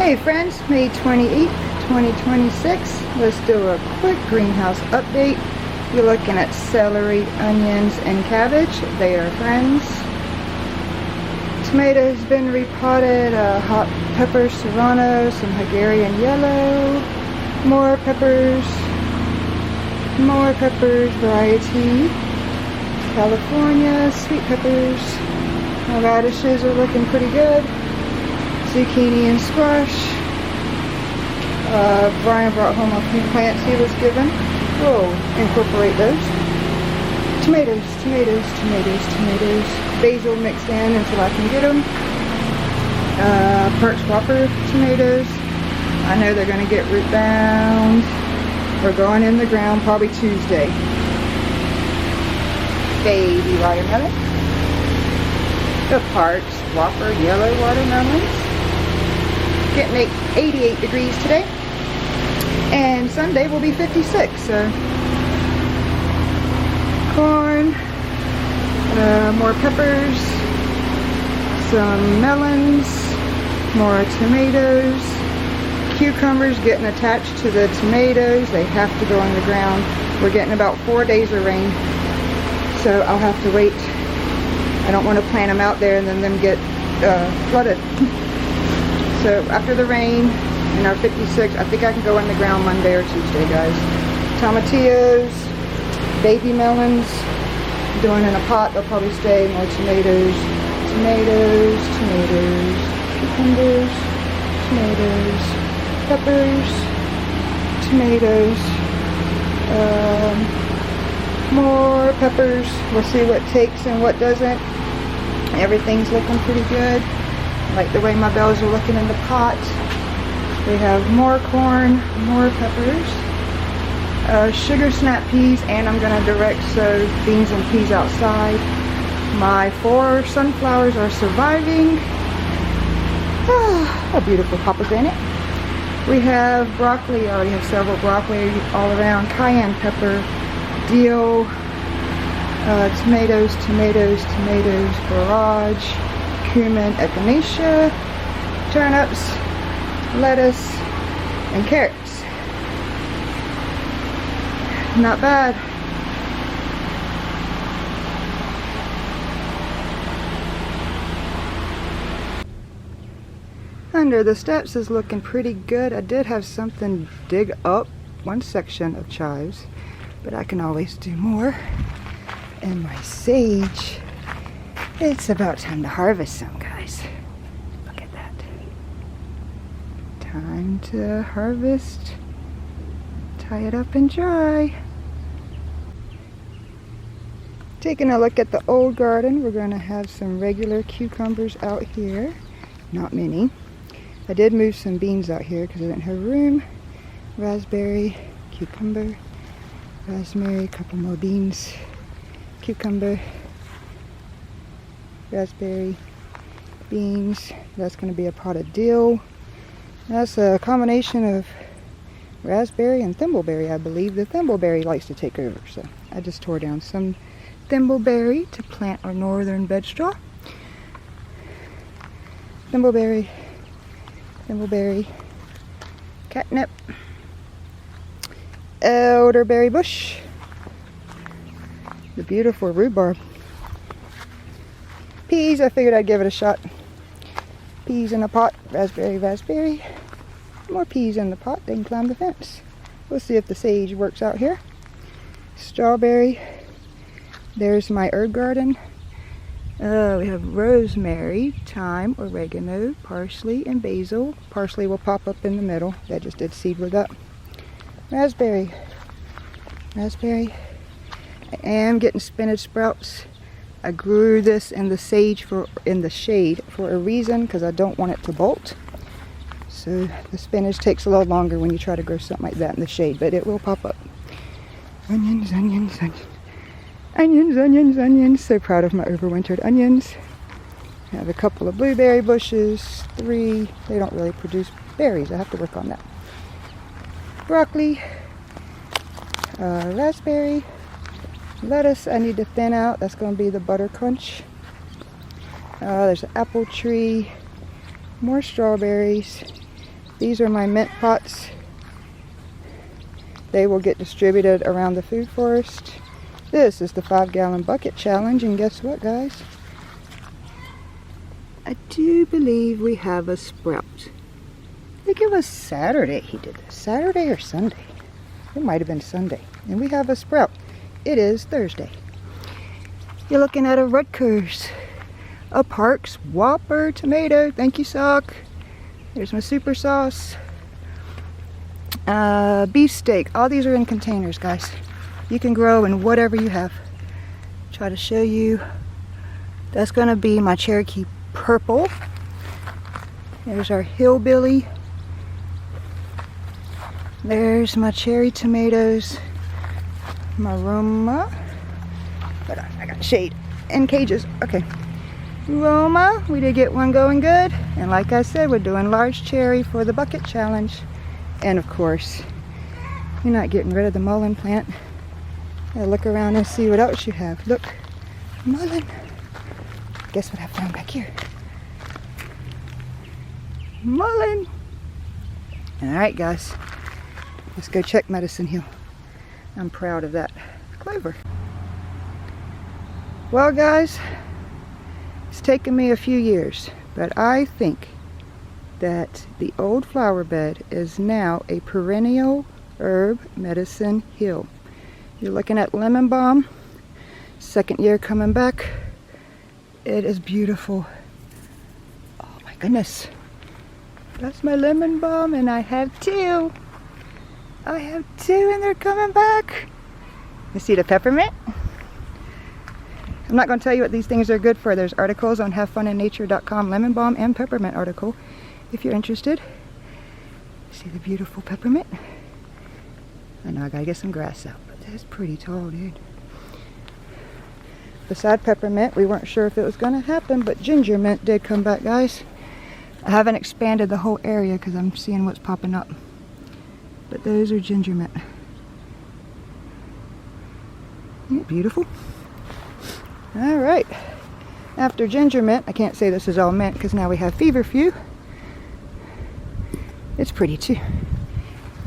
Hey friends, May 28th, 2026. Let's do a quick greenhouse update. You're looking at celery, onions, and cabbage. They are friends. Tomatoes been repotted, hot peppers, serrano, some Hungarian yellow, more peppers, variety, California, sweet peppers. My radishes are looking pretty good. Zucchini and squash. Brian brought home a few plants he was given. We'll incorporate those. Tomatoes. Basil mixed in until I can get them. Perch Whopper tomatoes. I know they're going to get root bound. We're going in the ground probably Tuesday. Baby watermelon. The Parks Whopper yellow watermelons. Getting 88 degrees today. And Sunday will be 56. So corn, more peppers, some melons, more tomatoes, cucumbers getting attached to the tomatoes. They have to go in the ground. We're getting about 4 days of rain, so I'll have to wait. I don't want to plant them out there and then them get flooded. So after the rain and our 56, I think I can go in the ground Monday or Tuesday, guys. Tomatillos, baby melons, doing in a pot. They'll probably stay. More tomatoes, cucumbers, tomatoes, peppers, tomatoes, more peppers. We'll see what takes and what doesn't. Everything's looking pretty good. I like the way my bells are looking in the pot. We have more corn, more peppers, sugar snap peas, and I'm going to direct sow beans and peas outside. My 4 sunflowers are surviving. A beautiful pomegranate. We have broccoli. I already have several broccoli all around. Cayenne pepper, dill, tomatoes, borage, cumin, echinacea, turnips, lettuce, and carrots. Not bad. Under the steps is looking pretty good. I did have something dig up one section of chives, but I can always do more. And my sage, it's about time to harvest some, guys. Look at that. Time to harvest. Tie it up and dry. Taking a look at the old garden, we're going to have some regular cucumbers out here. Not many. I did move some beans out here because I didn't have room. Raspberry, cucumber, raspberry, a couple more beans, cucumber, raspberry, beans. That's going to be a pot of dill. That's a combination of raspberry and thimbleberry, I believe. The thimbleberry likes to take over, so I just tore down some thimbleberry to plant our northern bed straw. Thimbleberry, catnip, elderberry bush, the beautiful rhubarb. Peas, I figured I'd give it a shot. Peas in a pot, raspberry. More peas in the pot, they can climb the fence. We'll see if the sage works out here. Strawberry. There's my herb garden. We have rosemary, thyme, oregano, parsley, and basil. Parsley will pop up in the middle. That just did seedward up. Raspberry. I am getting spinach sprouts. I grew this in the in the shade for a reason, because I don't want it to bolt. So the spinach takes a little longer when you try to grow something like that in the shade, but it will pop up. Onions. So proud of my overwintered onions. I have a couple of blueberry bushes, 3. They don't really produce berries. I have to work on that. Broccoli, raspberry, lettuce I need to thin out. That's going to be the butter crunch. There's an apple tree, more strawberries, These are my mint pots. They will get distributed around the food forest. This is the 5-gallon bucket challenge, and guess what, guys? I do believe we have a sprout. I think it was Saturday he did this. Saturday or Sunday? It might have been Sunday. And we have a sprout. It is Thursday. You're looking at a Rutgers, a Parks Whopper tomato. Thank you, Sock. There's my super sauce. Beefsteak. All these are in containers, guys. You can grow in whatever you have. Try to show you. That's going to be my Cherokee purple. There's our hillbilly. There's my cherry tomatoes. My Roma. But I got shade and cages. Okay. Roma. We did get one going good. And like I said, we're doing large cherry for the bucket challenge. And of course, you're not getting rid of the mullein plant. Look around and see what else you have. Look, mullein. Guess what I found back here? Mullein. All right, guys. Let's go check Medicine Hill. I'm proud of that clover. Well, guys, it's taken me a few years, but I think that the old flower bed is now a perennial herb Medicine Hill. You're looking at lemon balm, second year coming back. It is beautiful. Oh my goodness. That's my lemon balm, and I have two. I have two and they're coming back. You see the peppermint? I'm not going to tell you what these things are good for. There's articles on havefuninnature.com, lemon balm and peppermint article, if you're interested. See the beautiful peppermint? I know I gotta get some grass out, but that's pretty tall, dude. Beside peppermint, we weren't sure if it was gonna happen, but ginger mint did come back, guys. I haven't expanded the whole area because I'm seeing what's popping up. But those are ginger mint. Isn't it beautiful? All right. After ginger mint, I can't say this is all mint because now we have feverfew. It's pretty too.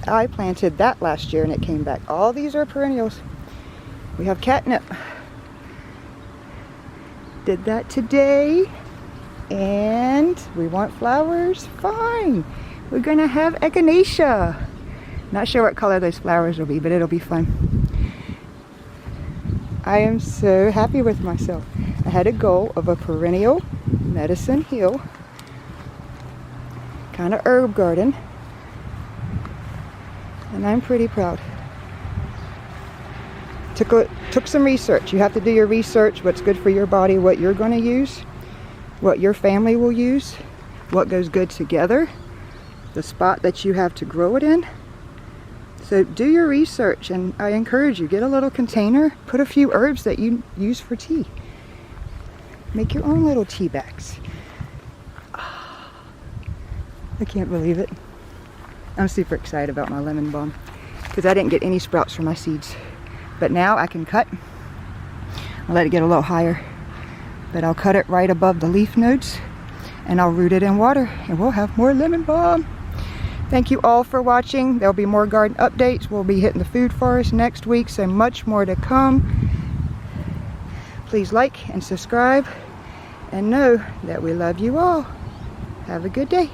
I planted that last year and it came back. All these are perennials. We have catnip. Did that today. And we want flowers. Fine. We're gonna have echinacea. Not sure what color those flowers will be, but it'll be fun. I am so happy with myself. I had a goal of a perennial Medicine Hill kind of herb garden, and I'm pretty proud. Took some research. You have to do your research, what's good for your body, what you're going to use, what your family will use, what goes good together, the spot that you have to grow it in. So do your research, and I encourage you, get a little container, put a few herbs that you use for tea. Make your own little tea bags. I can't believe it. I'm super excited about my lemon balm because I didn't get any sprouts from my seeds. But now I can cut. I'll let it get a little higher, but I'll cut it right above the leaf nodes and I'll root it in water and we'll have more lemon balm. Thank you all for watching. There'll be more garden updates. We'll be hitting the food forest next week, so much more to come. Please like and subscribe and know that we love you all. Have a good day.